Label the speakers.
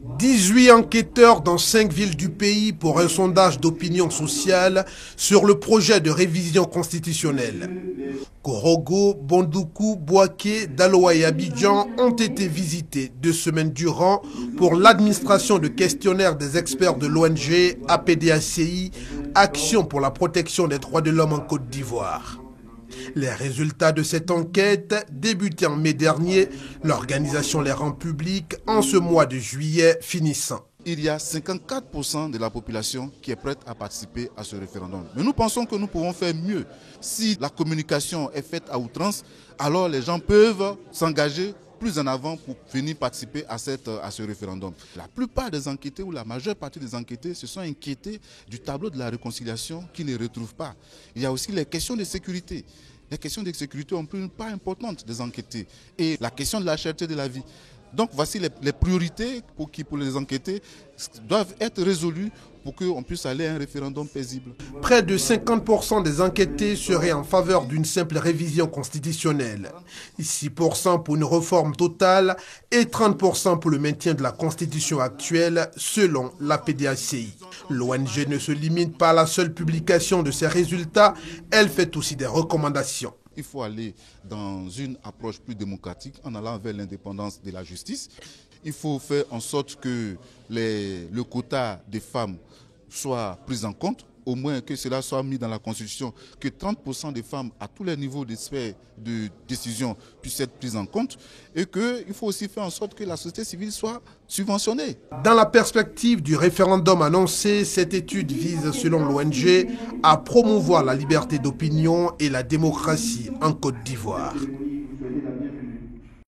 Speaker 1: 18 enquêteurs dans 5 villes du pays pour un sondage d'opinion sociale sur le projet de révision constitutionnelle. Korogo, Bondoukou, Bouaké, Daloa et Abidjan ont été visités 2 semaines durant pour l'administration de questionnaires des experts de l'ONG APDACI, Action pour la protection des droits de l'homme en Côte d'Ivoire. Les résultats de cette enquête, débutée en mai dernier, l'organisation les rend publics en ce mois de juillet finissant.
Speaker 2: Il y a 54% de la population qui est prête à participer à ce référendum. Mais nous pensons que nous pouvons faire mieux. Si la communication est faite à outrance, alors les gens peuvent s'engager plus en avant pour venir participer à ce référendum. La plupart des enquêtés ou la majeure partie des enquêtés se sont inquiétés du tableau de la réconciliation qu'ils ne retrouvent pas. Il y a aussi les questions de sécurité. Les questions de sécurité ont pris une part importante des enquêtés. Et la question de la cherté de la vie. Donc voici les priorités pour les enquêtés doivent être résolues pour qu'on puisse aller à un référendum paisible.
Speaker 1: Près de 50% des enquêtés seraient en faveur d'une simple révision constitutionnelle, 6% pour une réforme totale et 30% pour le maintien de la constitution actuelle selon la PDACI. L'ONG ne se limite pas à la seule publication de ses résultats, elle fait aussi des recommandations.
Speaker 2: Il faut aller dans une approche plus démocratique en allant vers l'indépendance de la justice. Il faut faire en sorte que le quota des femmes soit pris en compte, au moins que cela soit mis dans la Constitution, que 30% des femmes à tous les niveaux des sphères de décision puissent être prises en compte et qu'il faut aussi faire en sorte que la société civile soit subventionnée.
Speaker 1: Dans la perspective du référendum annoncé, cette étude vise, selon l'ONG, à promouvoir la liberté d'opinion et la démocratie en Côte d'Ivoire.